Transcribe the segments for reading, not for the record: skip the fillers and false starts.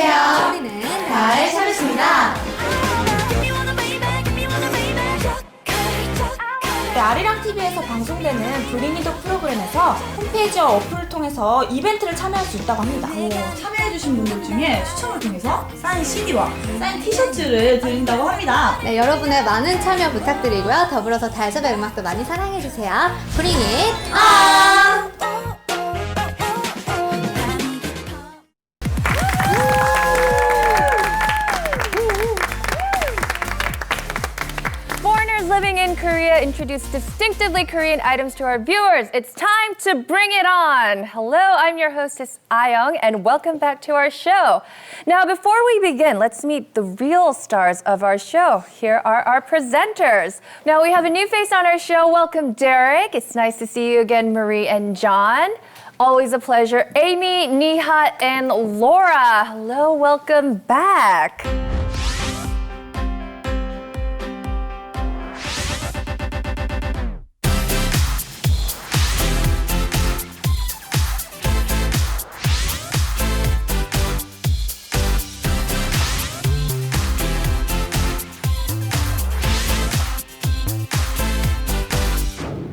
안녕하세요. 우리는 달 샤벳입니다. 네, 아리랑 TV에서 방송되는 브링이도 프로그램에서 홈페이지와 어플을 통해서 이벤트를 참여할 수 있다고 합니다. 참여해주신 분들 중에 추첨을 통해서 사인 CD와 사인 티셔츠를 드린다고 합니다. 네, 여러분의 많은 참여 부탁드리고요. 더불어서 달서의 음악도 많이 사랑해주세요. Bring it on! Living in Korea introduce distinctively Korean items to our viewers. It's time to bring it on. Hello, I'm your hostess, Arirang, and welcome back to our show. Now, before we begin, let's meet the real stars of our show. Here are our presenters. Now, we have a new face on our show. Welcome, Derek. It's nice to see you again, Marie and John. Always a pleasure. Amy, Nihat, and Laura. Hello, welcome back.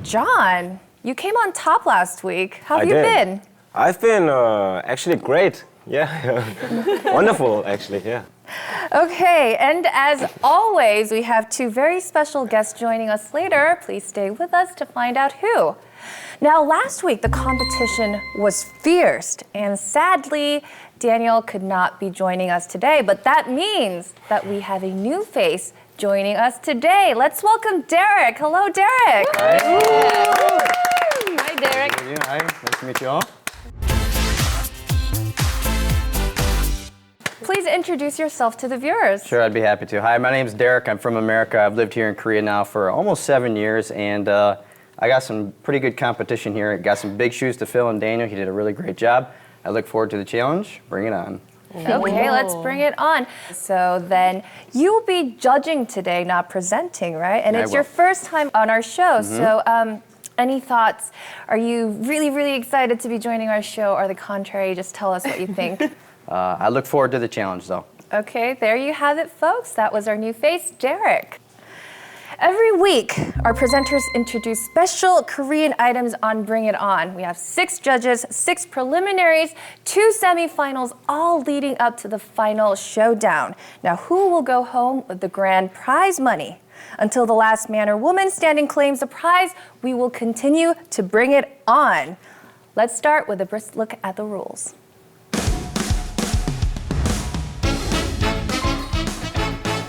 John, you came on top last week. How have you been? I've been actually great. Yeah, wonderful actually, yeah. Okay, and as always, we have two very special guests joining us later. Please stay with us to find out who. Now, last week, the competition was fierce, and sadly, Daniel could not be joining us today, but that means that we have a new face joining us today. Let's welcome Derek. Hello, Derek. Hi. Hi, Derek. Hi, nice to meet you all. Please introduce yourself to the viewers. Sure, I'd be happy to. Hi, my name's Derek. I'm from America. I've lived here in Korea now for almost 7 years, and I got some pretty good competition here. Got some big shoes to fill, and Daniel, he did a really great job. I look forward to the challenge. Bring it on. Okay, let's bring it on. So then you'll be judging today, not presenting, right? And it's your first time on our show. So any thoughts? Are you really, really excited to be joining our show, or the contrary? Just tell us what you think. I look forward to the challenge, though. Okay, there you have it, folks. That was our new face, Derek. Every week, our presenters introduce special Korean items on Bring It On. We have 6 judges, 6 preliminaries, 2 semifinals, all leading up to the final showdown. Now, who will go home with the grand prize money? Until the last man or woman standing claims the prize, we will continue to bring it on. Let's start with a brisk look at the rules.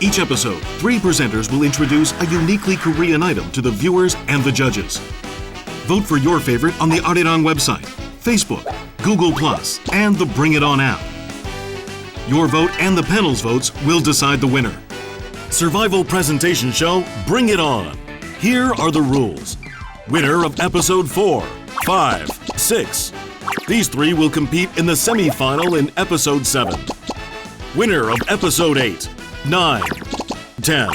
Each episode, 3 presenters will introduce a uniquely Korean item to the viewers and the judges. Vote for your favorite on the Arirang website, Facebook, Google+, and the Bring It On app. Your vote and the panel's votes will decide the winner. Survival presentation show, Bring It On. Here are the rules. Winner of episode 4, 5, 6. These 3 will compete in the semi-final in episode 7. Winner of episode 8, 9, 10.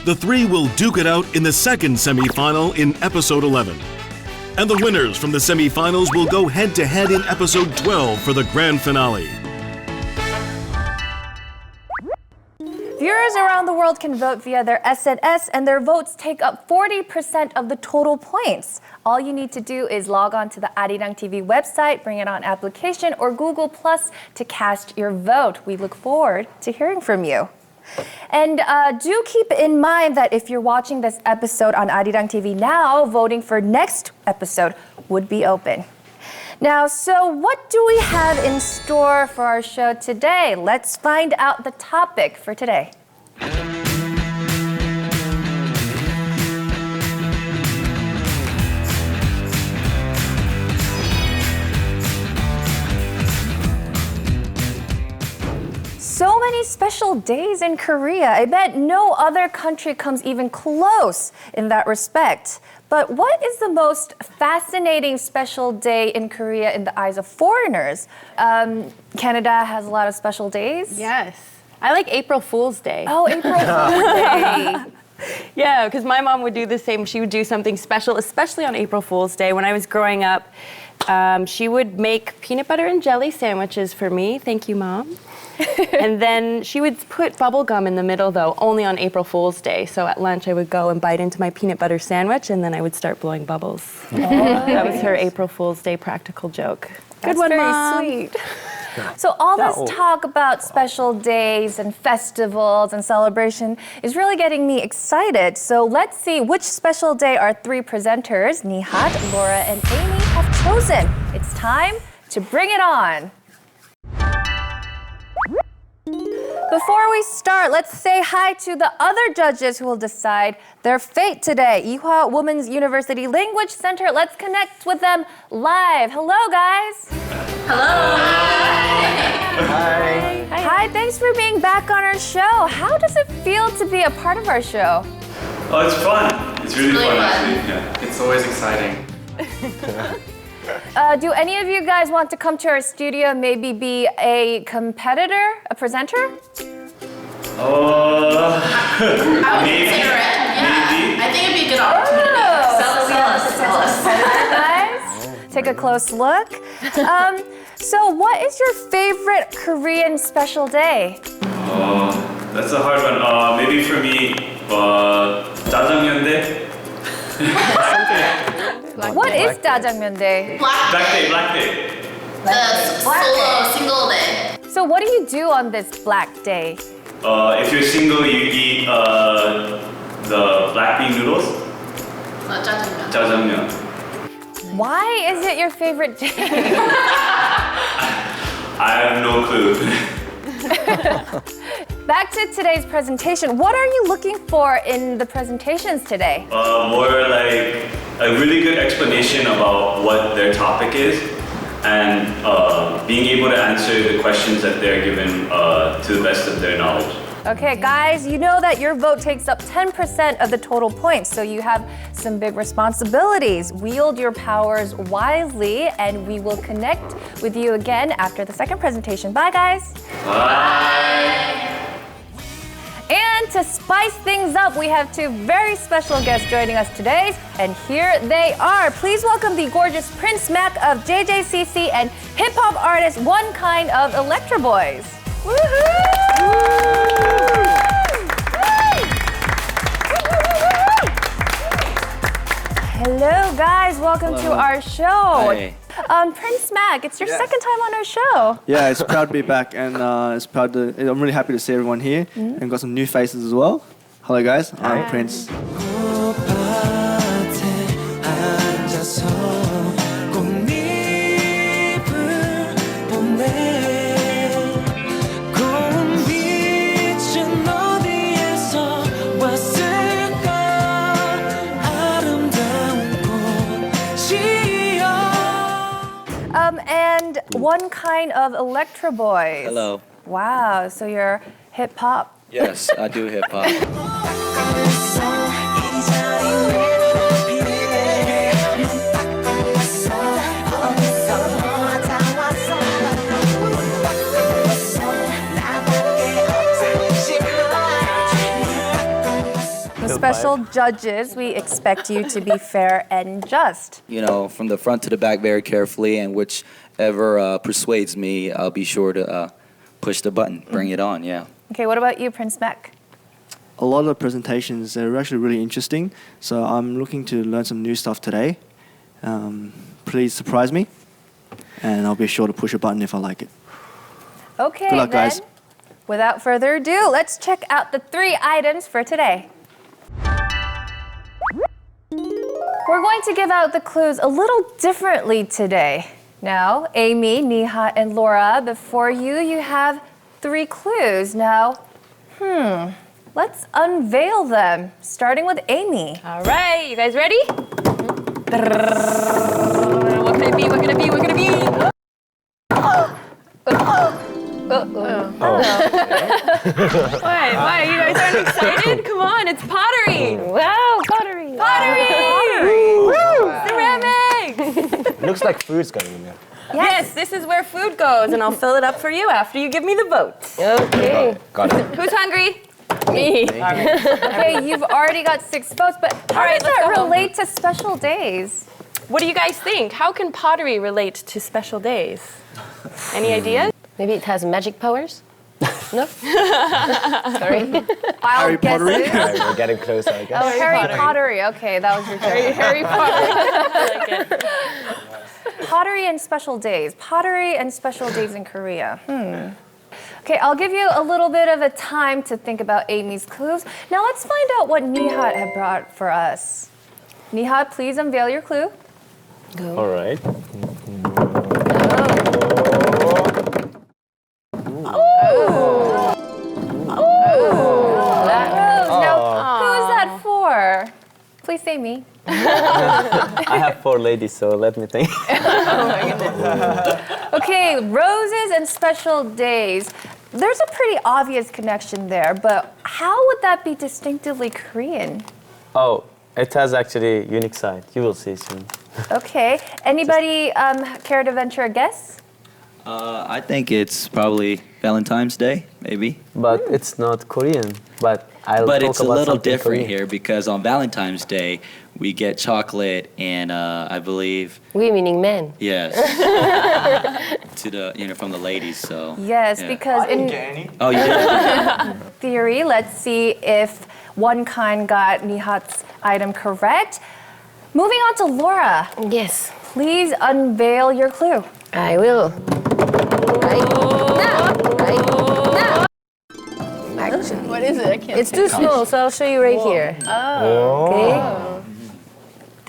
The 3 will duke it out in the second semi-final in episode 11. And the winners from the semi-finals will go head-to-head in episode 12 for the grand finale. Viewers around the world can vote via their SNS, and their votes take up 40% of the total points. All you need to do is log on to the Arirang TV website, Bring It On application, or Google Plus to cast your vote. We look forward to hearing from you. And do keep in mind that if you're watching this episode on Arirang TV now, voting for next episode would be open. Now, so what do we have in store for our show today? Let's find out the topic for today. So many special days in Korea. I bet no other country comes even close in that respect. But what is the most fascinating special day in Korea in the eyes of foreigners? Canada has a lot of special days. Yes. I like April Fool's Day. Oh, April Fool's Day. Yeah, because my mom would do the same. She would do something special, especially on April Fool's Day. When I was growing up, she would make peanut butter and jelly sandwiches for me. Thank you, Mom. And then she would put bubble gum in the middle, though, only on April Fool's Day. So at lunch, I would go and bite into my peanut butter sandwich, and then I would start blowing bubbles. That was her April Fool's Day practical joke. Good one, very Mom. sweet. So all this talk about special days and festivals and celebration is really getting me excited. So let's see which special day our three presenters, Nihat, Laura, and Amy, have chosen. It's time to bring it on. Before we start, let's say hi to the other judges who will decide their fate today. Ewha Women's University Language Center. Let's connect with them live. Hello, guys. Hi. Hi, thanks for being back on our show. How does it feel to be a part of our show? Oh, it's fun. It's really fun, actually. Yeah. It's always exciting. Do any of you guys want to come to our studio, maybe be a competitor, a presenter? Maybe. Maybe. I think it'd be a good opportunity. Sell us. Guys, take a close look. So what is your favorite Korean special day? That's a hard one. Maybe for me, 짜장면 day. What is Jajangmyeon Day? Black day. Single day. So what do you do on this Black Day? If you're single, you eat the black bean noodles. 짜장면. Why is it your favorite day? I have no clue. Back to today's presentation. What are you looking for in the presentations today? More like a really good explanation about what their topic is and being able to answer the questions that they're given to the best of their knowledge. Okay, guys, you know that your vote takes up 10% of the total points, so you have some big responsibilities. Wield your powers wisely, and we will connect with you again after the second presentation. Bye, guys. Bye. And to spice things up, we have two very special guests joining us today, and here they are. Please welcome the gorgeous Prince Mac of JJCC and hip-hop artist One Kind of Electro Boys. Hello, guys. Welcome to our show. Hi. Prince Mac, it's your second time on our show. Yeah, it's proud to be back, and I'm really happy to see everyone here, and got some new faces as well. Hello, guys. I'm Prince. And One Kind of Electro Boys. Hello. Wow, so you're hip hop. Yes, I do hip hop. The special judges, we expect you to be fair and just. You know, from the front to the back very carefully, and whichever persuades me, I'll be sure to push the button, bring it on, yeah. Okay, what about you, Prince Mac? A lot of the presentations are actually really interesting, so I'm looking to learn some new stuff today. Please surprise me, and I'll be sure to push a button if I like it. Okay, Good luck, then, guys. without further ado, let's check out the 3 items for today. We're going to give out the clues a little differently today. Now, Amy, Nihat, and Laura, before you, you have 3 clues. Now, let's unveil them, starting with Amy. All right, you guys ready? What could it be? What could it be? What could it be? Why? You guys aren't excited? Come on, it's pottery. Wow, pottery. Pottery! Woo! Ceramics! Looks like food's going in there. Yes, this is where food goes, and I'll fill it up for you after you give me the vote. Okay. Got it. Who's hungry? Me. Okay, you've already got 6 votes, but how right, does let's that go home. relate to special days? What do you guys think? How can pottery relate to special days? Any ideas? Maybe it has magic powers? No? Sorry. Harry Pottery? Alright, we're getting closer, I guess. Oh, Harry Pottery. Okay, that was your Harry Potter. I like it. Pottery and special days. Pottery and special days in Korea. Okay, I'll give you a little bit of a time to think about Amy's clues. Now let's find out what Nihat had brought for us. Nihat, please unveil your clue. All right. Now, who is that for? Please say me. I have 4 ladies, so let me think. Okay, roses and special days. There's a pretty obvious connection there, but how would that be distinctively Korean? Oh, it has actually unique side. You will see soon. Okay, anybody care to venture a guess? I think it's probably Valentine's Day, maybe. But it's not Korean. But But talk it's a about little something different Korean. here because on Valentine's Day we get chocolate and I believe We meaning men. yes to the from the ladies. So Yes, yeah. because in Oh, you did. theory, let's see if one kind got Nihat's item correct. Moving on to Laura. Yes, Please unveil your clue. I will. Right now. Right now. Action. What is it? I can't It's too small, so I'll show you right here. Okay.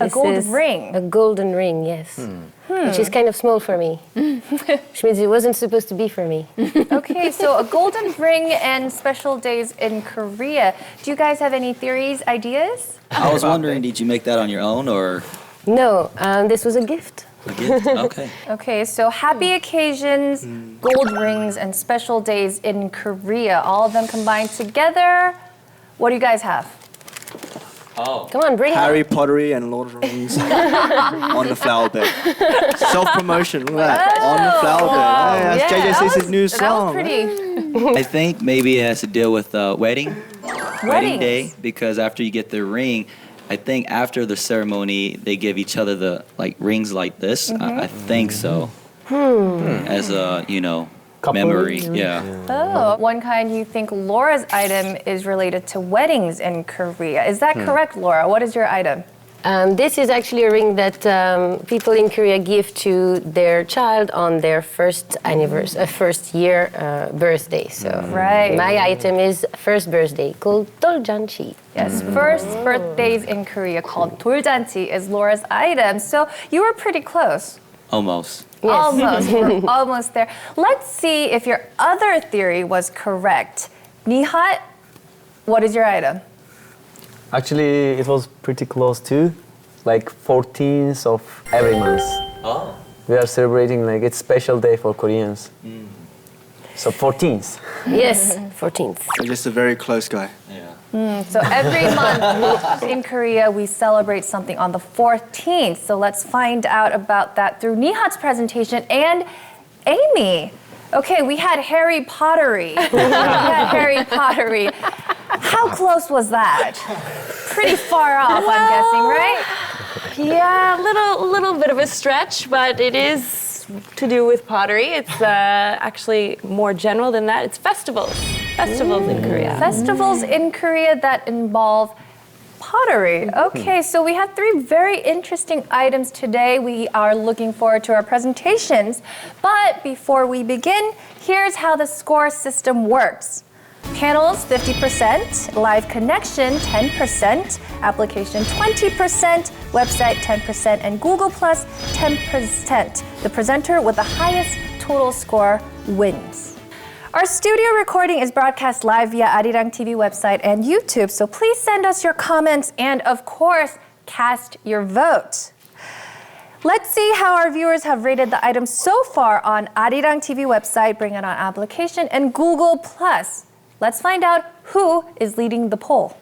A This gold is ring. A golden ring, yes. Which is kind of small for me. Which means it wasn't supposed to be for me. Okay, so a golden ring and special days in Korea. Do you guys have any theories, ideas? I was wondering, did you make that on your own or No, this was a gift. a gift? Okay. Okay, so happy occasions, gold rings, and special days in Korea. All of them combined together. What do you guys have? Oh. Come on, bring Harry it. Pottery and Lord of the Rings on the flower bed. Self-promotion, look at that. On the flower bed. Hey, that's JJC's new That was song. pretty. I think maybe it has to deal with wedding Weddings. day because after you get the ring, I think after the ceremony they give each other the rings like this. I think so. As a memory. Yeah. Oh, one kind you think Laura's item is related to weddings in Korea. Is that correct, Laura? What is your item? This is actually a ring that people in Korea give to their child on their first year birthday. So Right. my item is first birthday called Doljanchi. Yes, first birthdays in Korea called Doljanchi is Laura's item. So you were pretty close. Almost. Yes. Almost. We're almost there. Let's see if your other theory was correct. Nihat, what is your item? Actually, it was pretty close too. Like 14th of every month. Oh. We are celebrating it's special day for Koreans. So 14th. Yes, 14th. You're just a very close guy. Yeah. So every month in Korea, we celebrate something on the 14th. So let's find out about that through Nihat's presentation and Amy. Okay, we had Harry Pottery. How close was that? Pretty far off, I'm guessing, right? Yeah, a little bit of a stretch, but it is to do with pottery. It's actually more general than that. It's festivals in Korea. Festivals in Korea that involve pottery. Okay, so we have 3 very interesting items today. We are looking forward to our presentations. But before we begin, here's how the score system works. Panels 50%, live connection 10%, application 20%, website 10%, and Google Plus 10%. The presenter with the highest total score wins. Our studio recording is broadcast live via Arirang TV website and YouTube, so please send us your comments and, of course, cast your vote. Let's see how our viewers have rated the items so far on Arirang TV website, Bring It On application, and Google Plus. Let's find out who is leading the poll.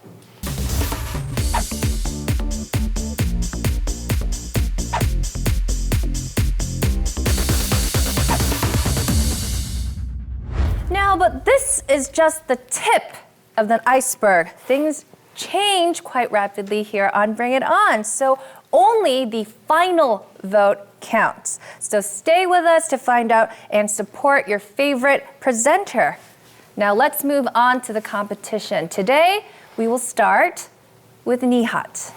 Now, but this is just the tip of the iceberg. Things change quite rapidly here on Bring It On, so only the final vote counts. So stay with us to find out and support your favorite presenter. Now let's move on to the competition. Today, we will start with Nihat.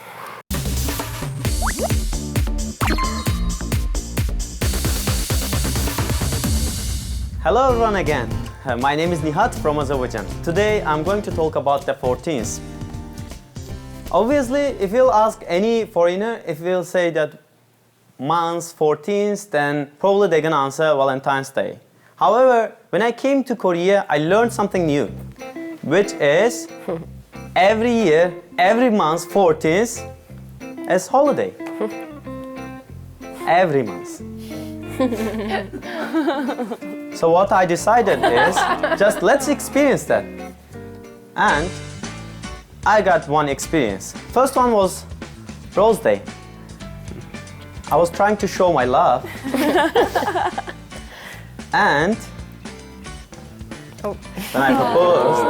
Hello everyone again. My name is Nihat from Azerbaijan. Today I'm going to talk about the 14th. Obviously, if you'll ask any foreigner, if you'll say that month 14th, then probably they're gonna answer Valentine's Day. However, when I came to Korea, I learned something new, which is every year, every month 14th is holiday. Every month. So what I decided is, just let's experience that. And I got one experience. First one was Rose Day. I was trying to show my love. And when I proposed,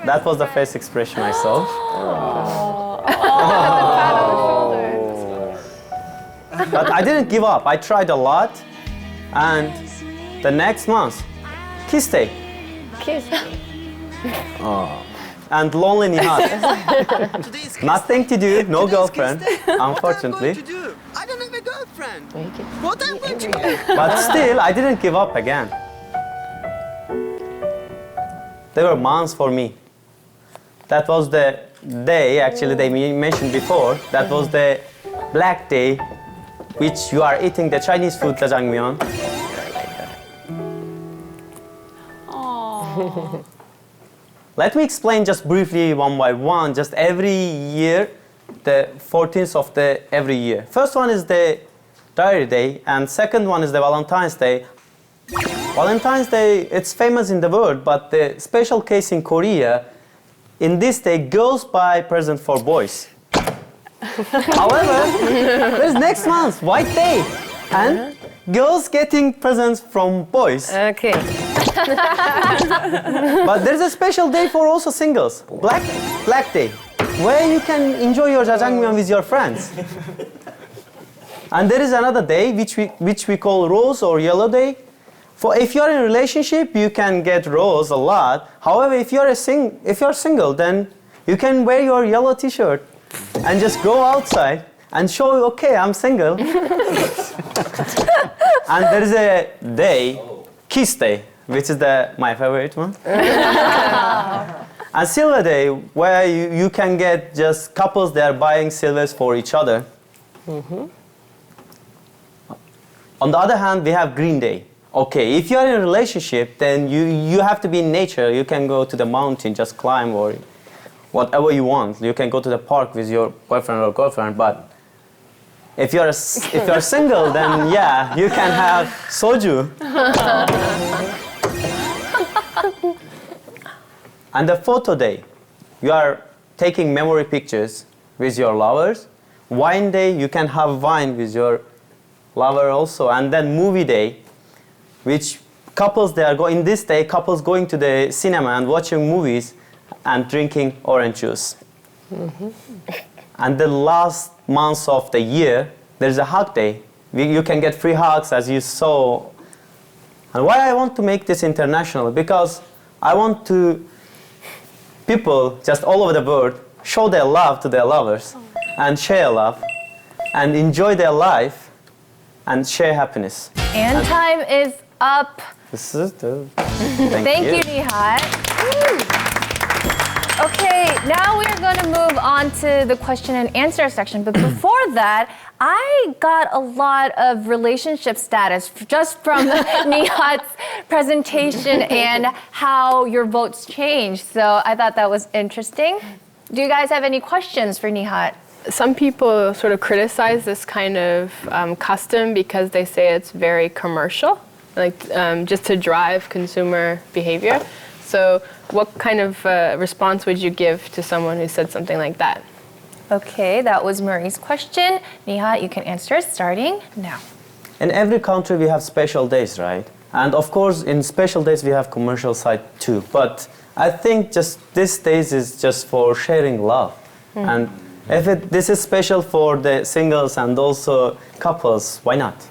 that was the face expression I saw. But I didn't give up. I tried a lot, and the next month, Kiss Day. Kiss. And lonely Nihat. Nothing to do, no girlfriend, unfortunately. I don't have a girlfriend. What am I going to do? But still, I didn't give up again. There were months for me. That was the day, actually, they mentioned before, that was the Black Day, which you are eating the Chinese food, jjajangmyeon. Let me explain just briefly one by one, just every year, the 14th of the every year. First one is the Diary Day, and second one is the Valentine's Day. Valentine's Day, it's famous in the world, but the special case in Korea, in this day, girls buy presents for boys. However, there's next month, White Day, and girls getting presents from boys. Okay. But there's a special day for also singles, Black Day, where you can enjoy your jjajangmyeon with your friends. And there is another day which we call Rose or Yellow Day. For if you're in a relationship, you can get rose a lot. However, if you're single, then you can wear your yellow T-shirt and just go outside and show, okay, I'm single. And there is a day, Kiss Day, which is my favorite one. And Silver Day, where you can get just couples that are buying silvers for each other. On the other hand, we have Green Day. Okay, if you're in a relationship, then you have to be in nature. You can go to the mountain, just climb, or whatever you want. You can go to the park with your boyfriend or girlfriend. But if you're single, then yeah, you can have soju. And the Photo Day, you are taking memory pictures with your lovers. Wine Day, you can have wine with your lover also. And then Movie Day, which couples in this day, couples going to the cinema and watching movies and drinking orange juice. And the last month of the year, there's a Hug Day. You can get free hugs, as you saw. And why I want to make this international? Because I want people just all over the world show their love to their lovers and share love and enjoy their life and share happiness. And time is up. This is Thank you, Nihat. Okay, now we're going to move on to the question and answer section. But before that, I got a lot of relationship status just from Nihat's presentation and how your votes changed. So I thought that was interesting. Do you guys have any questions for Nihat? Some people sort of criticize this kind of custom because they say it's very commercial, like just to drive consumer behavior. So what kind of response would you give to someone who said something like that? Okay, that was Marie's question. Nihat, you can answer starting now. In every country we have special days, right? And of course in special days we have commercial side too. But I think just this days is just for sharing love. And if this is special for the singles and also couples, why not?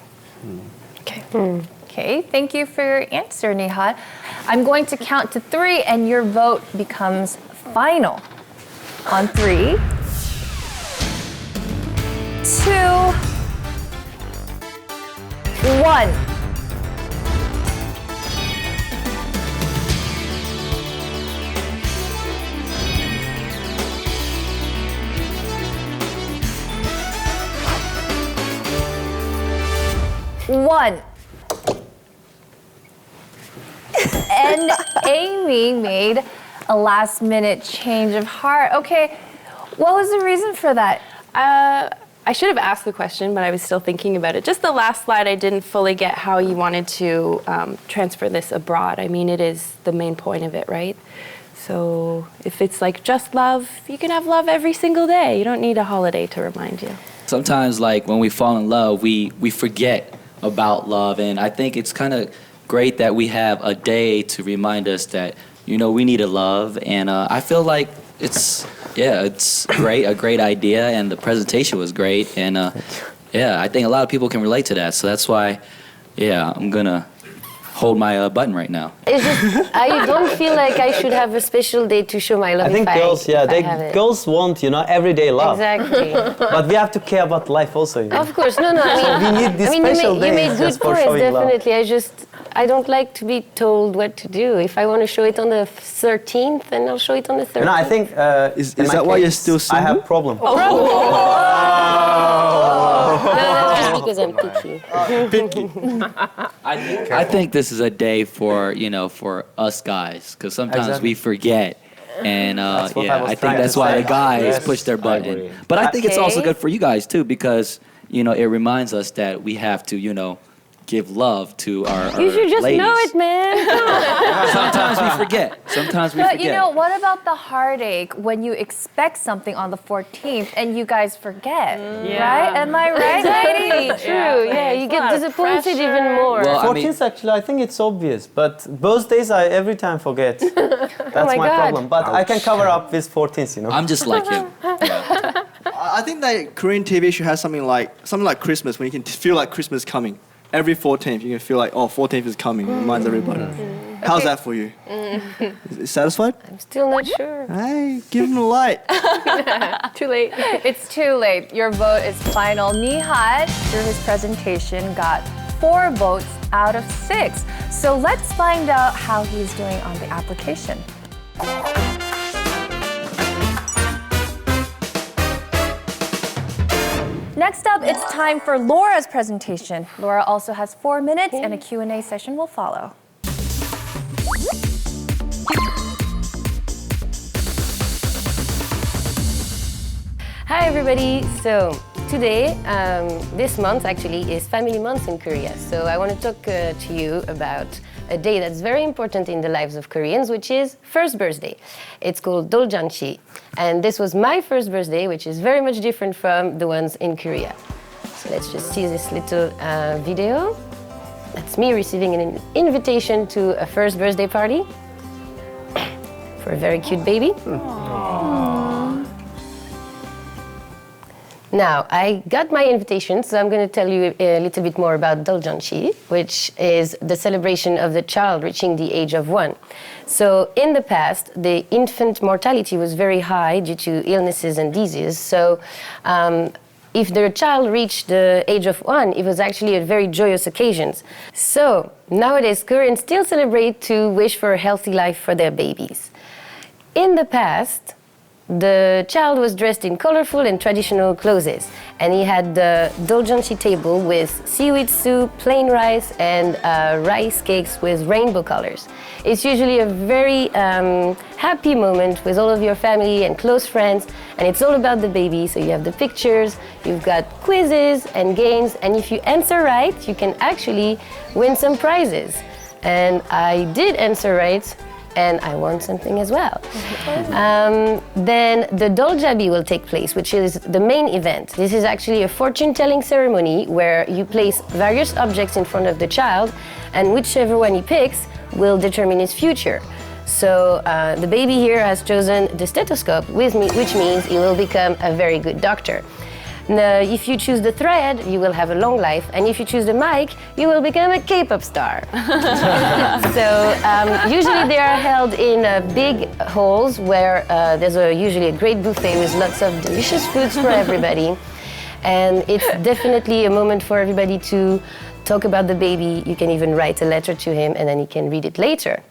Okay. Okay, thank you for your answer, Nihat. I'm going to count to 3 and your vote becomes final. On 3, 2, 1. And Amy made a last-minute change of heart. Okay, what was the reason for that? I should have asked the question, but I was still thinking about it. Just the last slide, I didn't fully get how you wanted to transfer this abroad. I mean, it is the main point of it, right? So if it's like just love, you can have love every single day. You don't need a holiday to remind you. Sometimes, like when we fall in love, we forget about love, and I think it's kind of great that we have a day to remind us that we need to love, and I feel like it's great, a great idea, and the presentation was great, and I think a lot of people can relate to that, so that's why I'm gonna hold my button right now. It's just, I don't feel like I should have a special day to show my love. I think girls want, everyday love. Exactly. But we have to care about life also. Of course, no. I mean, we need this special you made days good just for points, showing love. definitely. I don't like to be told what to do. If I want to show it on the 13th, then I'll show it on the 13th. No, I think is that why you're still single? I have problem. No, just because I'm picky. I think this is a day for for us guys, because sometimes we forget, and I think that's why the guys push their button. But I think it's also good for you guys too, because it reminds us that we have to give love to our You should just ladies. know it, man. Sometimes we forget. But what about the heartache when you expect something on the 14th and you guys forget, right? Am I right? Exactly, true. Yeah, you get disappointed even more. Well, 14th, actually, I think it's obvious, but birthdays I every time forget. That's my problem. But I can cover up with 14th, I'm just like him. I think that Korean TV should have something like Christmas, when you can feel like Christmas coming. Every 14th, you can feel like, 14th is coming. It reminds everybody. How's that for you? Is satisfied? I'm still not sure. Hey, give him a light. Too late. It's too late. Your vote is final. Nihat, through his presentation, got 4 votes out of 6. So let's find out how he's doing on the application. Next up, it's time for Laura's presentation. Laura also has 4 minutes and a Q&A session will follow. Hi everybody. So today, this month actually is Family Month in Korea. So I want to talk to you about a day that's very important in the lives of Koreans, which is first birthday. It's called Doljanchi. And this was my first birthday, which is very much different from the ones in Korea. So let's just see this little video. That's me receiving an invitation to a first birthday party for a very cute baby. Now, I got my invitation, so I'm going to tell you a little bit more about Doljanchi, which is the celebration of the child reaching the age of 1. So in the past, the infant mortality was very high due to illnesses and diseases. So if the child reached the age of 1, it was actually a very joyous occasion. So nowadays, Koreans still celebrate to wish for a healthy life for their babies. In the past, the child was dressed in colorful and traditional clothes, and he had the doljanchi table with seaweed soup, plain rice, and rice cakes with rainbow colors. It's usually a very happy moment with all of your family and close friends, and it's all about the baby. So you have the pictures, you've got quizzes and games, and if you answer right, you can actually win some prizes. And I did answer right, and I won something as well. Then the Doljabi will take place, which is the main event. This is actually a fortune-telling ceremony where you place various objects in front of the child, and whichever one he picks will determine his future. So the baby here has chosen the stethoscope with me, which means he will become a very good doctor. If you choose the thread, you will have a long life, and if you choose the mic, you will become a K-pop star. So usually they are held in big halls where there's usually a great buffet with lots of delicious foods for everybody. And it's definitely a moment for everybody to talk about the baby. You can even write a letter to him and then he can read it later.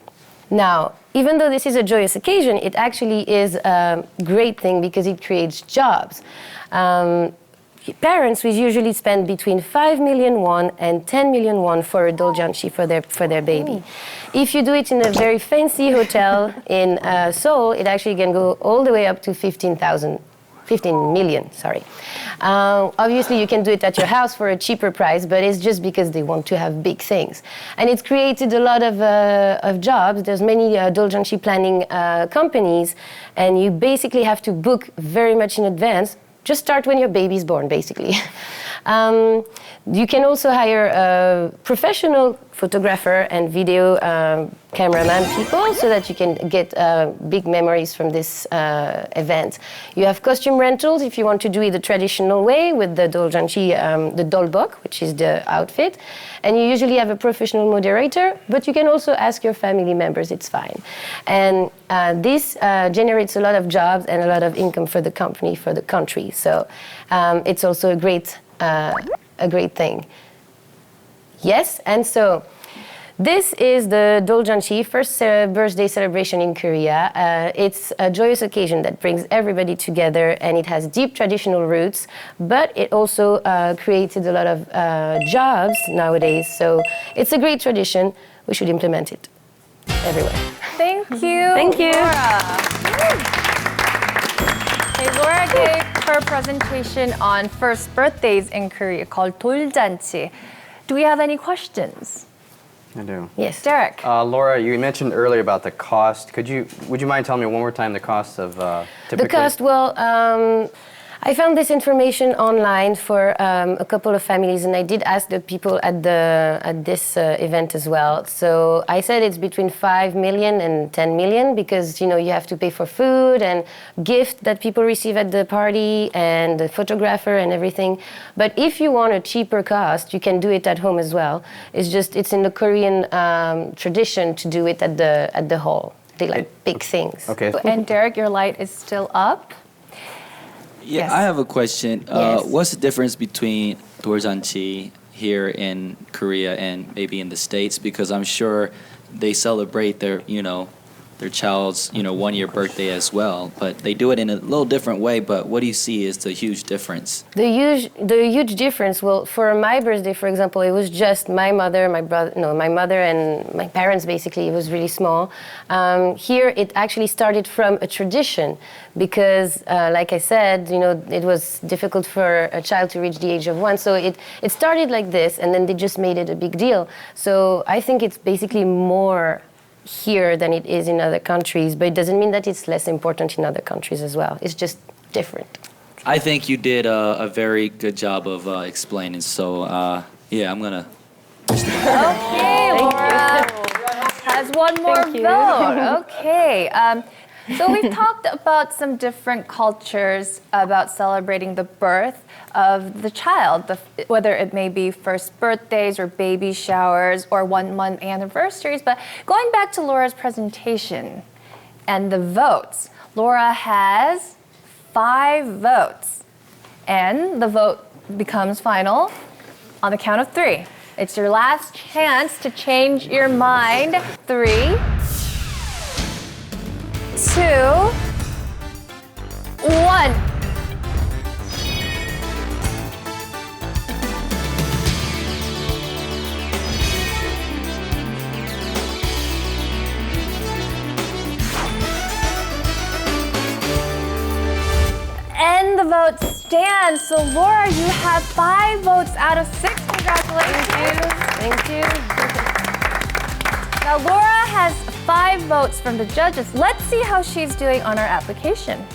Now, even though this is a joyous occasion, it actually is a great thing because it creates jobs. Parents will usually spend between 5 million won and 10 million won for a Doljanchi for their baby. If you do it in a very fancy hotel in Seoul, it actually can go all the way up to 15 million, sorry. Obviously, you can do it at your house for a cheaper price, but it's just because they want to have big things. And it's created a lot of jobs. There's many Doljanchi planning companies, and you basically have to book very much in advance. Just start when your baby's born, basically. You can also hire a professional photographer and video cameraman people so that you can get big memories from this event. You have costume rentals if you want to do it the traditional way with the Doljanchi, the dolbok, which is the outfit. And you usually have a professional moderator, but you can also ask your family members, it's fine. And this generates a lot of jobs and a lot of income for the company, for the country. So it's also a great thing. Yes, and so this is the Doljanchi, first birthday celebration in Korea. It's a joyous occasion that brings everybody together, and it has deep traditional roots, but it also created a lot of jobs nowadays. So it's a great tradition. We should implement it everywhere. Thank you. Thank you. Laura gave her presentation on first birthdays in Korea called Doljanchi. Do we have any questions? I do. Yes. Derek. Laura, you mentioned earlier about the cost. Would you mind telling me one more time the cost of typically? The cost, well, I found this information online for a couple of families, and I did ask the people at this event as well. So I said it's between 5 million and 10 million because you have to pay for food and gift that people receive at the party and the photographer and everything. But if you want a cheaper cost, you can do it at home as well. It's in the Korean tradition to do it at the hall. They like big things. Okay. And Derek, your light is still up. Yeah, Yes. I have a question. Yes. What's the difference between Doljanchi here in Korea and maybe in the States? Because I'm sure they celebrate their child's 1-year birthday as well, but they do it in a little different way. But what do you see is the huge difference? The huge difference. Well, for my birthday, for example, it was just my mother, my mother and my parents. Basically, it was really small. Here, it actually started from a tradition because, like I said, it was difficult for a child to reach the age of 1. So it started like this, and then they just made it a big deal. So I think it's basically more here than it is in other countries, but it doesn't mean that it's less important in other countries as well. It's just different. I think you did a very good job of explaining. So yeah, I'm gonna. Okay, Laura has one more vote. Okay. So we've talked about some different cultures about celebrating the birth of the child, whether it may be first birthdays or baby showers or 1-month anniversaries. But going back to Laura's presentation and the votes, Laura has 5 votes. And the vote becomes final on the count of 3. It's your last chance to change your mind. 3, 2, 1. And the vote stands. So Laura, you have 5 votes out of 6. Congratulations. Thank you. Now Laura has 5 votes from the judges. Let's see how she's doing on our application.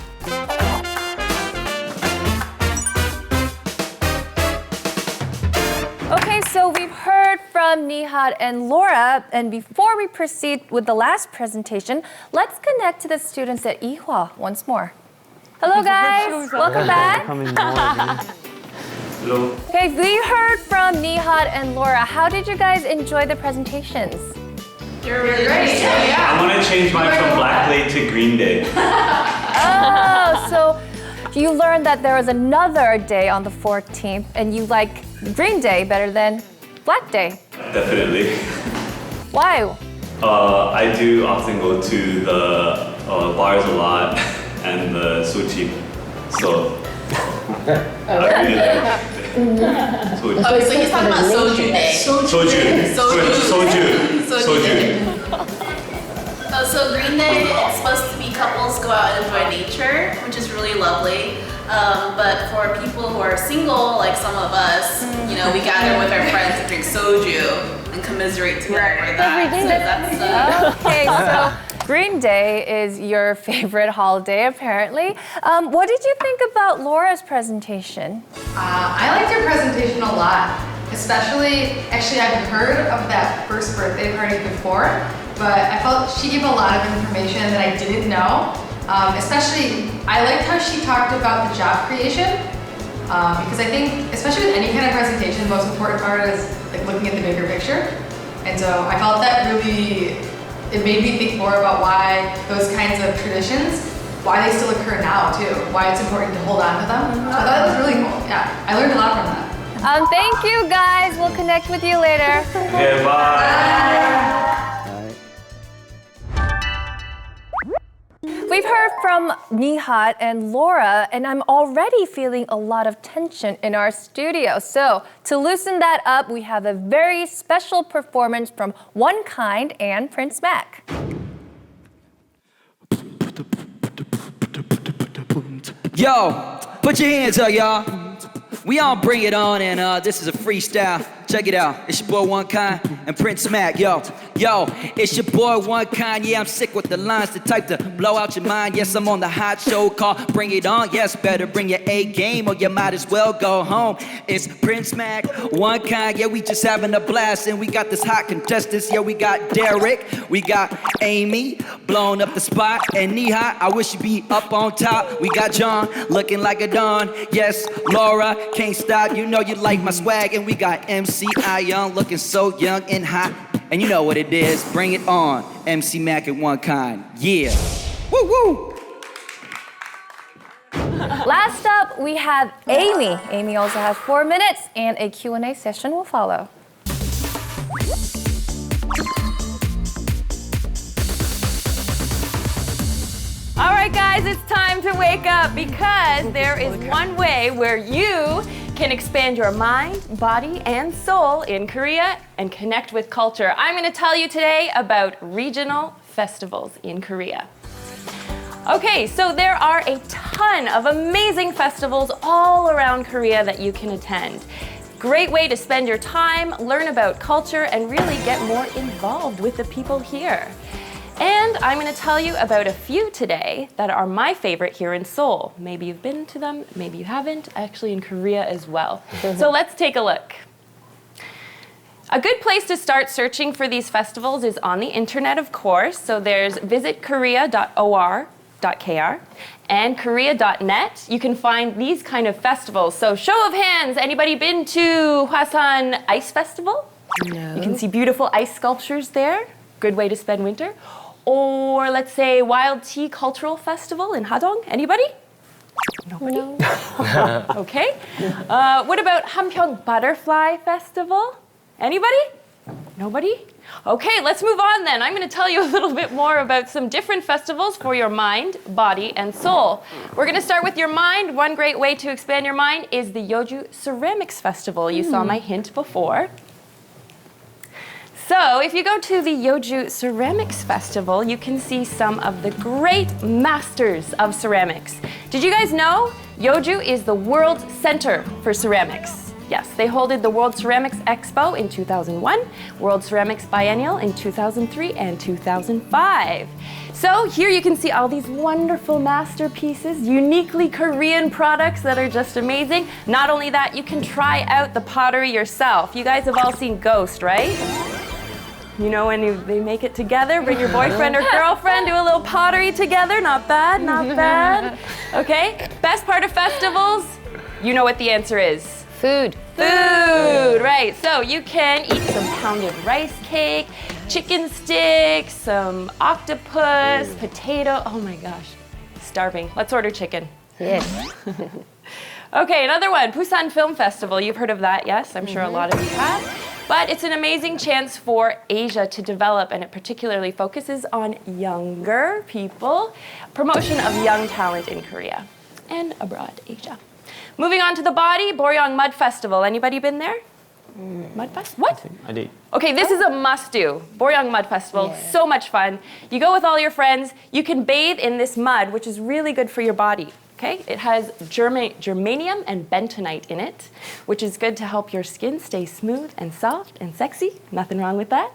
Okay, so we've heard from Nihat and Laura, and before we proceed with the last presentation, let's connect to the students at Ihwa once more. Hello guys, welcome back. Hello. Okay, we heard from Nihat and Laura. How did you guys enjoy the presentations? You're really great. I want to change mine from Black Day to Green Day. Oh, so you learned that there was another day on the 14th and you like Green Day better than Black Day. Definitely. Why? I do often go to the bars a lot and the sushi. So I really like soju. Okay, so he's talking about soju day. Soju. So Green Day, it's supposed to be couples go out and enjoy nature, which is really lovely. But for people who are single, like some of us, you know, we gather with our friends to drink soju and commiserate together for that. So that's Okay, so Green Day is your favorite holiday, apparently. What did you think about Laura's presentation? I liked your presentation a lot, especially, actually I've heard of that first birthday party before, but I felt she gave a lot of information that I didn't know. Especially, I liked how she talked about the job creation, because I think, especially with any kind of presentation, the most important part is like looking at the bigger picture. And so I felt that really, it made me think more about why those kinds of traditions, why they still occur now too, why it's important to hold on to them. So I thought that was really cool. Yeah, I learned a lot from that. Thank you guys. We'll connect with you later. Okay, bye. We've heard from Nihat and Laura, and I'm already feeling a lot of tension in our studio. So to loosen that up, we have a very special performance from One Kind and Prince Mac. Yo, put your hands up, y'all. We all bring it on, and this is a freestyle. Check it out. It's your boy One Kind and Prince Mac. Yo, it's your boy One Kind. Yeah, I'm sick with the lines, the type to blow out your mind. Yes, I'm on the hot show called Bring It On. Yes, better bring your A game or you might as well go home. It's Prince Mac, One Kind. Yeah, we just having a blast, and we got this hot contestants. Yeah, we got Derek, we got Amy, blowing up the spot, and Nihat, I wish you'd be up on top. We got John, looking like a Don. Yes, Laura, can't stop. You know you like my swag, and we got MC Young, looking so young and hot. And you know what it is. Bring it on. MC Mac and One Kind. Yeah. Woo woo. Last up, we have Amy. Amy also has 4 minutes, and a Q&A session will follow. All right, guys, it's time to wake up because there is one way where you can expand your mind, body, and soul in Korea and connect with culture. I'm going to tell you today about regional festivals in Korea. Okay, so there are a ton of amazing festivals all around Korea that you can attend. Great way to spend your time, learn about culture, and really get more involved with the people here. And I'm going to tell you about a few today that are my favorite here in Seoul. Maybe you've been to them, maybe you haven't, actually in Korea as well. So let's take a look. A good place to start searching for these festivals is on the internet, of course. So there's visitkorea.or.kr and korea.net. You can find these kind of festivals. So show of hands, anybody been to Hwasan Ice Festival? No. You can see beautiful ice sculptures there. Good way to spend winter. Or let's say Wild Tea Cultural Festival in Hadong. Anybody? Nobody? No. Okay. What about Hamgyong Butterfly Festival? Anybody? Nobody? Okay, let's move on then. I'm going to tell you a little bit more about some different festivals for your mind, body, and soul. We're going to start with your mind. One great way to expand your mind is the Yeoju Ceramics Festival. You saw my hint before. So if you go to the Yeoju Ceramics Festival, you can see some of the great masters of ceramics. Did you guys know Yeoju is the world center for ceramics? Yes, they hosted the World Ceramics Expo in 2001, World Ceramics Biennial in 2003 and 2005. So here you can see all these wonderful masterpieces, uniquely Korean products that are just amazing. Not only that, you can try out the pottery yourself. You guys have all seen Ghost, right? You know, when they make it together, bring your boyfriend or girlfriend, do a little pottery together. Not bad, not bad. Okay, best part of festivals, you know what the answer is. Food. Food, right. So you can eat some pounded rice cake, chicken sticks, some octopus, potato. Oh my gosh, starving. Let's order chicken. Yes. Okay, another one, Busan Film Festival. You've heard of that, yes? I'm sure a lot of you have. But it's an amazing chance for Asia to develop, and it particularly focuses on younger people, promotion of young talent in Korea and abroad, Asia. Moving on to the body, Boryong Mud Festival. Anybody been there? Mud Fest? What? I did. Okay, this is a must-do. Boryong Mud Festival, so much fun. You go with all your friends. You can bathe in this mud, which is really good for your body. Okay, it has germanium and bentonite in it, which is good to help your skin stay smooth and soft and sexy. Nothing wrong with that.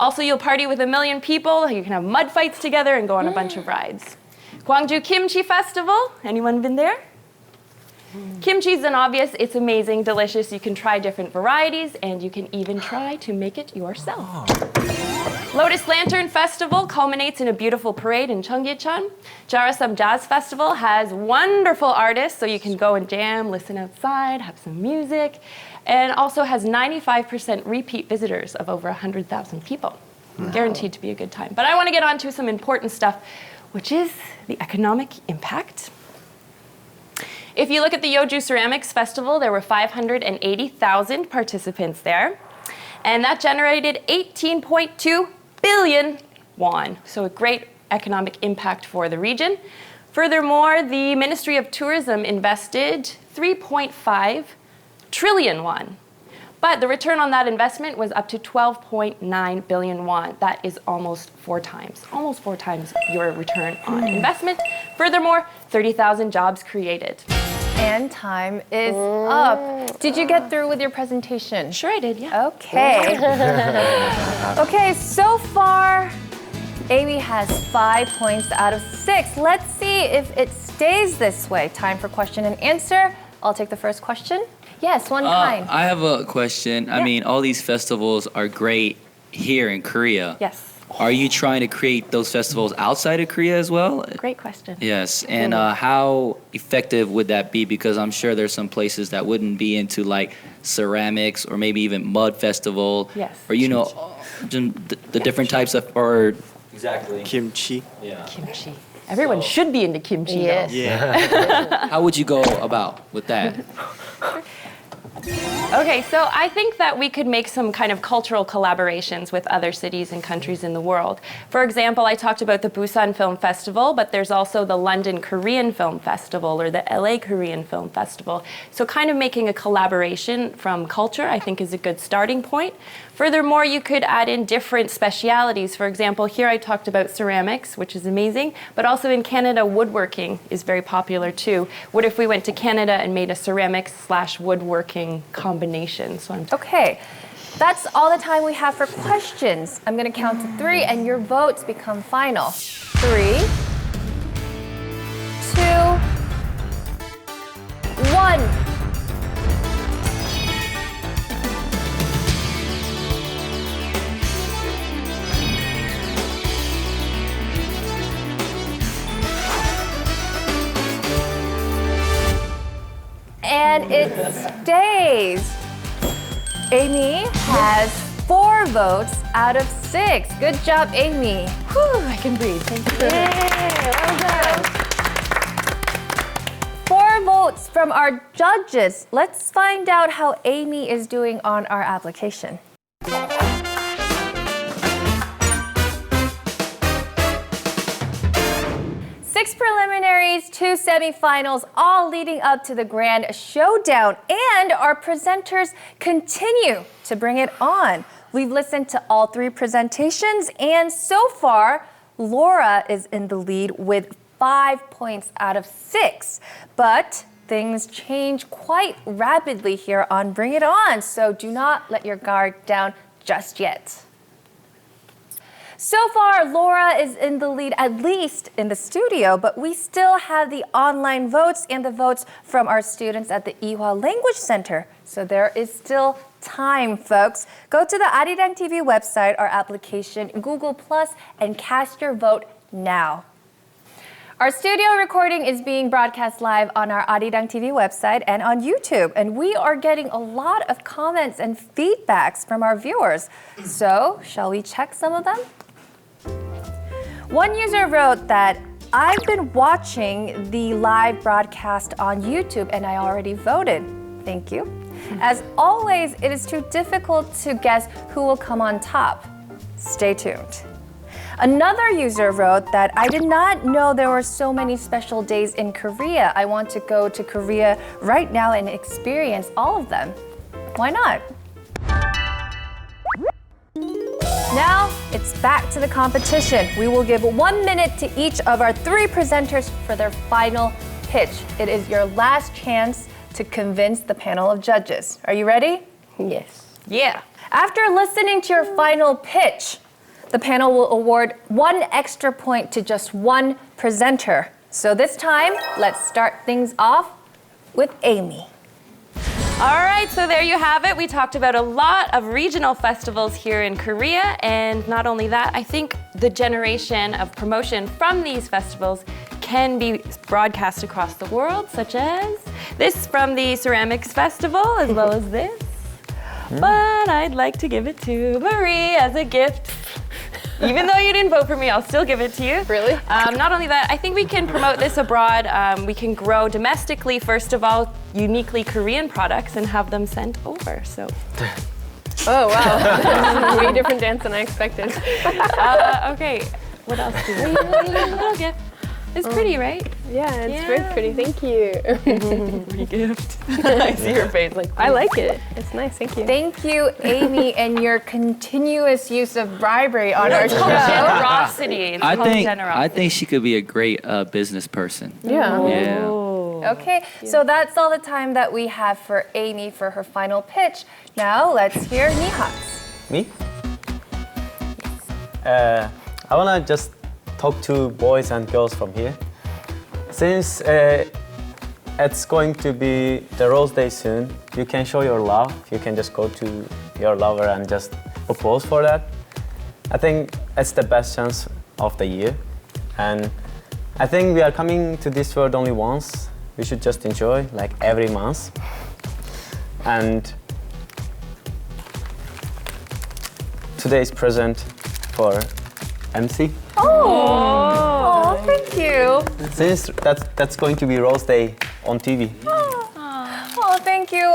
Also, you'll party with 1 million people. You can have mud fights together and go on a bunch of rides. Gwangju Kimchi Festival. Anyone been there? Kimchi is an obvious. It's amazing, delicious. You can try different varieties, and you can even try to make it yourself. Lotus Lantern Festival culminates in a beautiful parade in Cheonggyecheon. Jarasam Jazz Festival has wonderful artists, so you can go and jam, listen outside, have some music, and also has 95% repeat visitors of over 100,000 people. Guaranteed to be a good time. But I want to get on to some important stuff, which is the economic impact. If you look at the Yeoju Ceramics Festival, there were 580,000 participants there. And that generated 18.2 billion won. So a great economic impact for the region. Furthermore, the Ministry of Tourism invested 3.5 trillion won. But the return on that investment was up to 12.9 billion won. That is almost 4 times your return on investment. Furthermore, 30,000 jobs created. And time is up. Did you get through with your presentation? Sure I did, yeah. Okay. Okay, so far, Amy has 5 points out of 6. Let's see if it stays this way. Time for question and answer. I'll take the first question. Yes, one kind. I have a question. I mean, all these festivals are great here in Korea. Yes. Are you trying to create those festivals outside of Korea as well? Great question. Yes, and how effective would that be? Because I'm sure there's some places that wouldn't be into like ceramics or maybe even mud festival. Yes. Or the different types of exactly kimchi. Yeah. Kimchi. Everyone should be into kimchi. Yes. Though. Yeah. How would you go about with that? Okay, so I think that we could make some kind of cultural collaborations with other cities and countries in the world. For example, I talked about the Busan Film Festival, but there's also the London Korean Film Festival or the LA Korean Film Festival. So kind of making a collaboration from culture, I think, is a good starting point. Furthermore, you could add in different specialities. For example, here I talked about ceramics, which is amazing, but also in Canada, woodworking is very popular too. What if we went to Canada and made a ceramics/woodworking combination? Okay, that's all the time we have for questions. I'm going to count to 3 and your votes become final. 3, 2, 1. And it stays. Amy has 4 votes out of 6. Good job, Amy. Whew, I can breathe. Thank you. Well done. 4 votes from our judges. Let's find out how Amy is doing on our application. 6 preliminaries, 2 semifinals, all leading up to the grand showdown. And our presenters continue to bring it on. We've listened to all 3 presentations, and so far, Laura is in the lead with 5 points out of 6. But things change quite rapidly here on Bring It On, so do not let your guard down just yet. So far, Laura is in the lead, at least in the studio, but we still have the online votes and the votes from our students at the Ewha Language Center. So there is still time, folks. Go to the Arirang TV website, our application, Google+, and cast your vote now. Our studio recording is being broadcast live on our Arirang TV website and on YouTube, and we are getting a lot of comments and feedbacks from our viewers. So, shall we check some of them? One user wrote that I've been watching the live broadcast on YouTube and I already voted. Thank you. As always, it is too difficult to guess who will come on top. Stay tuned. Another user wrote that I did not know there were so many special days in Korea. I want to go to Korea right now and experience all of them. Why not? Now, it's back to the competition. We will give 1 minute to each of our 3 presenters for their final pitch. It is your last chance to convince the panel of judges. Are you ready? Yes. Yeah. After listening to your final pitch, the panel will award 1 extra point to just 1 presenter. So this time, let's start things off with Amy. All right, so there you have it. We talked about a lot of regional festivals here in Korea, and not only that, I think the generation of promotion from these festivals can be broadcast across the world, such as this from the Ceramics Festival, as well as this. But I'd like to give it to Marie as a gift. Even though you didn't vote for me, I'll still give it to you. Really? Not only that, I think we can promote this abroad. We can grow domestically, first of all, uniquely Korean products and have them sent over. So. Oh, wow. Way different dance than I expected. Okay, what else do we little gift. It's pretty, right? Yeah, it's very pretty. Thank you. Free gift. I see your face like, I like it. It's nice. Thank you. Thank you, Amy, and your continuous use of bribery on our show. Generosity. It's I called think generosity. she could be a great business person. Yeah. Yeah. Okay, so that's all the time that we have for Amy for her final pitch. Now let's hear Nihat's. Me? I wanna just talk to boys and girls from here. Since it's going to be the Rose Day soon, you can show your love. You can just go to your lover and just propose for that. I think it's the best chance of the year. And I think we are coming to this world only once. We should just enjoy like every month. And today's present for MC. Oh, thank you. Since that's going to be Rose Day on TV. Oh, thank you.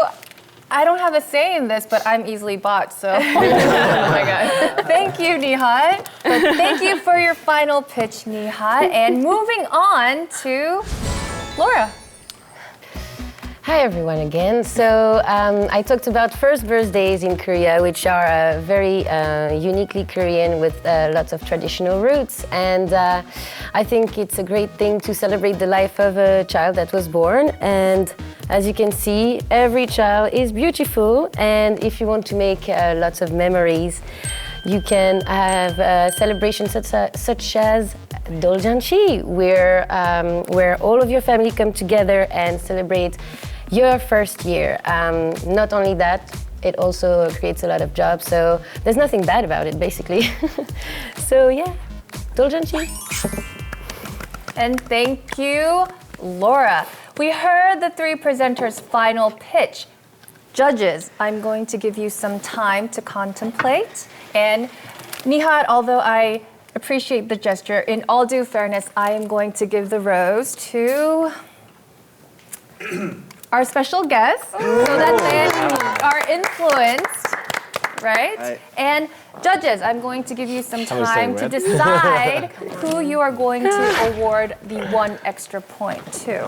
I don't have a say in this, but I'm easily bought, so. Oh my God. Thank you, Nihat. But thank you for your final pitch, Nihat. And moving on to Laura. Hi everyone again. So I talked about first birthdays in Korea, which are very uniquely Korean with lots of traditional roots. And I think it's a great thing to celebrate the life of a child that was born. And as you can see, every child is beautiful. And if you want to make lots of memories, you can have celebrations such as Doljanchi, where all of your family come together and celebrate your first year. Not only that, it also creates a lot of jobs, so there's nothing bad about it, basically. So yeah, Doljanchi. And thank you, Laura. We heard the 3 presenters' final pitch. Judges, I'm going to give you some time to contemplate. And Nihat, although I appreciate the gesture, in all due fairness, I am going to give the rose to our special guests so that they are influenced, right? And judges, I'm going to give you some time to decide who you are going to award the 1 extra point to.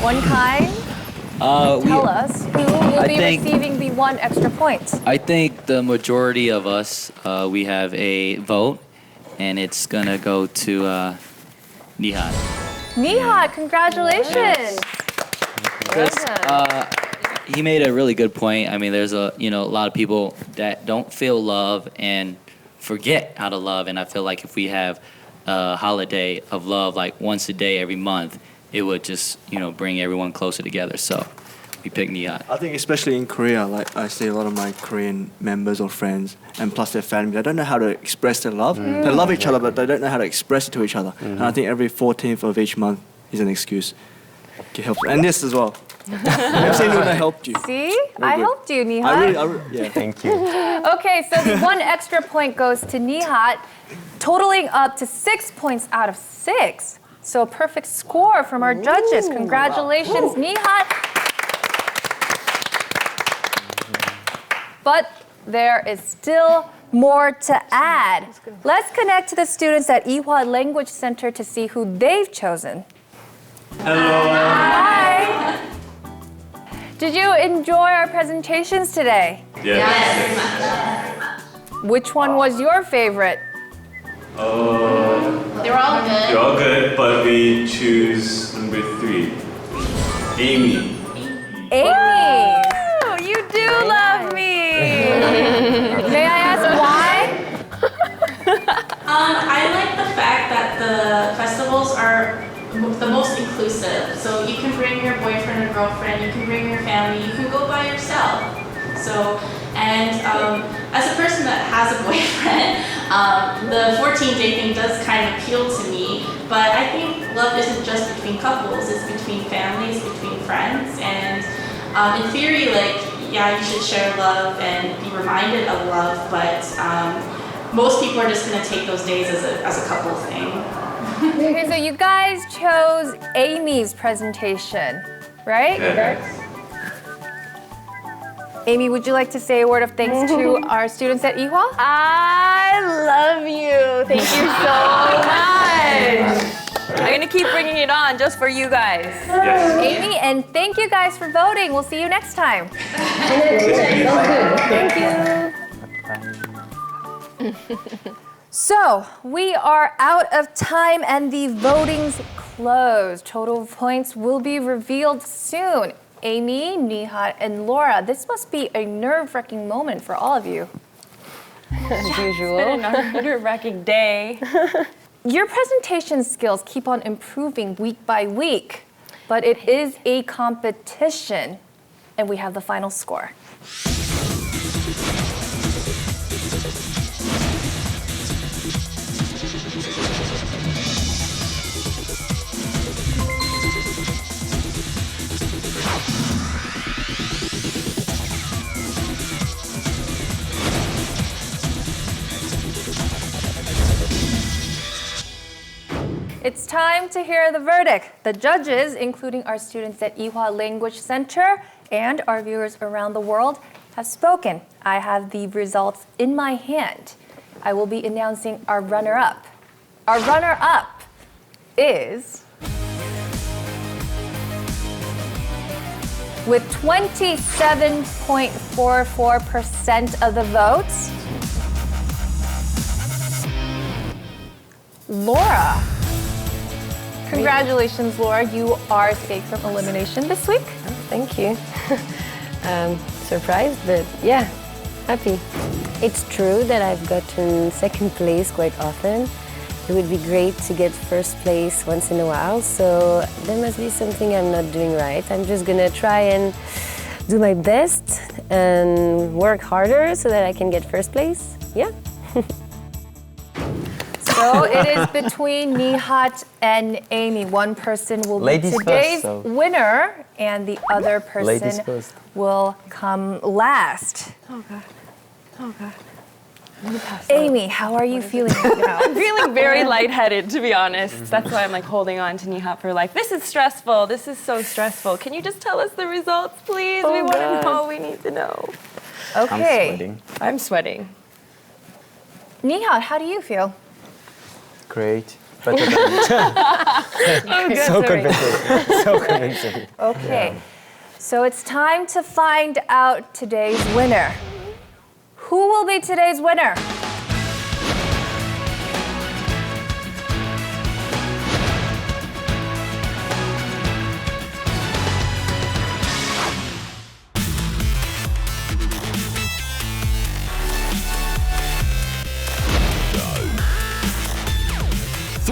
One kind, tell us who will be receiving the 1 extra point. I think the majority of us, we have a vote, and it's gonna go to Nihat. Nihat, congratulations! Because he made a really good point. I mean, there's a lot of people that don't feel love, and forget how to love. And I feel like if we have a holiday of love like once a day every month, it would just, bring everyone closer together. So we picked Nihat. I think especially in Korea, like I see a lot of my Korean members or friends, and plus their family, they don't know how to express their love. They love each other, but they don't know how to express it to each other. And I think every 14th of each month is an excuse. It helps. And this as well. I've seen when I helped you. See? Very I good. helped you, Nihat. Yeah. Thank you. Okay, so the one extra point goes to Nihat, totaling up to 6 points out of 6. So a perfect score from our judges. Congratulations, Nihat. But there is still more to add. Let's connect to the students at Ewha Language Center to see who they've chosen. Hello. Hi. Did you enjoy our presentations today? Yes. Which one was your favorite? They were all good. They're all good, but we choose number 3. Amy. Amy! You do love me! May I ask why? I like the fact that the festivals are the most inclusive. So you can bring your boyfriend or girlfriend, you can bring your family, you can go by yourself. So, and as a person that has a boyfriend, the 14-day thing does kind of appeal to me. But I think love isn't just between couples, it's between families, between friends. And in theory, you should share love and be reminded of love, but most people are just going to take those days as a couple thing. Okay, so you guys chose Amy's presentation, right? Yes. Amy, would you like to say a word of thanks to our students at Ewha? I love you. Thank you so much. I'm going to keep bringing it on just for you guys. Yes. Amy, and thank you guys for voting. We'll see you next time. Thank you. So, we are out of time and the voting's closed. Total points will be revealed soon. Amy, Nihat, and Laura, this must be a nerve-wracking moment for all of you. As usual. It's been a nerve-wracking day. Your presentation skills keep on improving week by week, but it is a competition, and we have the final score. It's time to hear the verdict. The judges, including our students at Ewha Language Center and our viewers around the world, have spoken. I have the results in my hand. I will be announcing our runner-up. Our runner-up is, with 27.44% of the votes, Laura. Congratulations, Laura. You are safe from elimination this week. Oh, thank you. Surprised, but yeah, happy. It's true that I've gotten second place quite often. It would be great to get first place once in a while, so there must be something I'm not doing right. I'm just gonna try and do my best and work harder so that I can get first place. Yeah. So it is between Nihat and Amy. One person will be today's winner, and the other person will come last. Oh, God. Oh, God. Amy, how are you feeling right now? I'm feeling very lightheaded, to be honest. That's why I'm holding on to Nihat for this is stressful. This is so stressful. Can you just tell us the results, please? We want to know. We need to know. Okay. I'm sweating. Nihat, how do you feel? Great. Better than So convincing. So convincing. Okay. So it's time to find out today's winner. Who will be today's winner?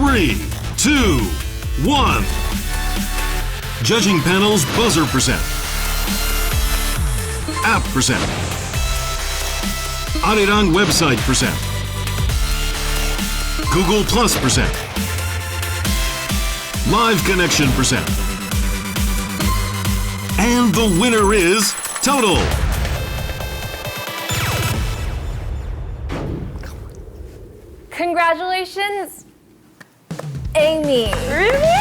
3, 2, 1. Judging panel's buzzer percent. App percent. Arirang website percent. Google Plus percent. Live connection percent. And the winner is total. Congratulations, Amy. Really?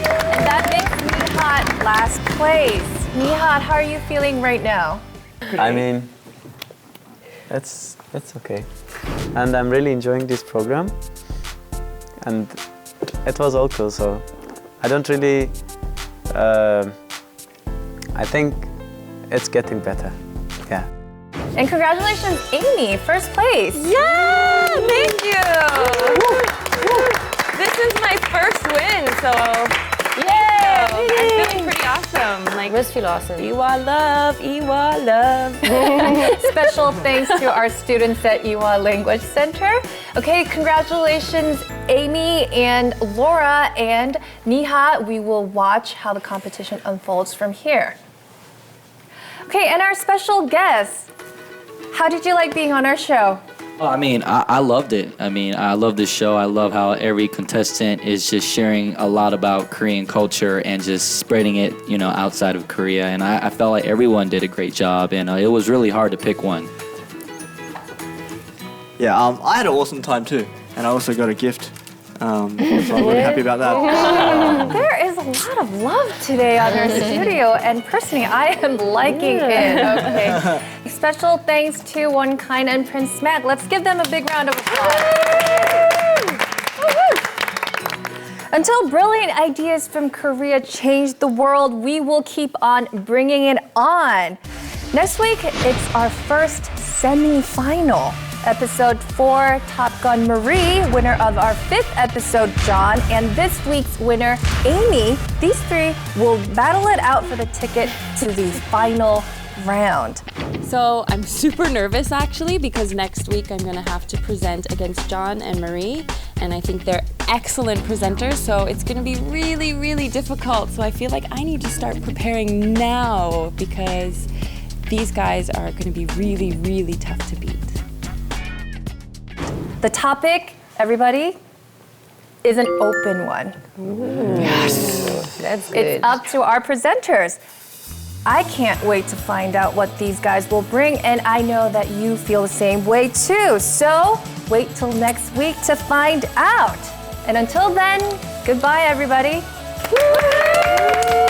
And that makes Nihat last place. Nihat, how are you feeling right now? I mean, it's okay. And I'm really enjoying this program. And it was all cool, so I don't really, I think it's getting better, yeah. And congratulations, Amy, first place. Yeah, thank you. This is my first win, so yeah, I'm feeling pretty awesome. Like, must feel awesome. Iwa love, Iwa love. Special thanks to our students at Iwa Language Center. Okay, congratulations, Amy and Laura and Nihat. We will watch how the competition unfolds from here. Okay, and our special guest. How did you like being on our show? Oh, I mean, I loved it. I mean, I love this show. I love how every contestant is just sharing a lot about Korean culture and just spreading it, you know, outside of Korea. And I felt like everyone did a great job, and it was really hard to pick one. Yeah, I had an awesome time too, and I also got a gift. So I'm really happy about that. There is a lot of love today on our studio, and personally, I am liking it. Okay. Special thanks to One Kind and Prince Mac. Let's give them a big round of applause. Until brilliant ideas from Korea change the world, we will keep on bringing it on. Next week, it's our first semi-final. Episode 4, Top Gun Marie, winner of our 5th episode, John, and this week's winner, Amy. These three will battle it out for the ticket to the final round. So I'm super nervous actually because next week I'm gonna have to present against John and Marie, and I think they're excellent presenters, so it's gonna be really, really difficult. So I feel like I need to start preparing now because these guys are gonna be really, really tough to beat. The topic, everybody, is an open one. Yes. That's good. It's up to our presenters. I can't wait to find out what these guys will bring, and I know that you feel the same way too. So wait till next week to find out. And until then, goodbye, everybody. Woo!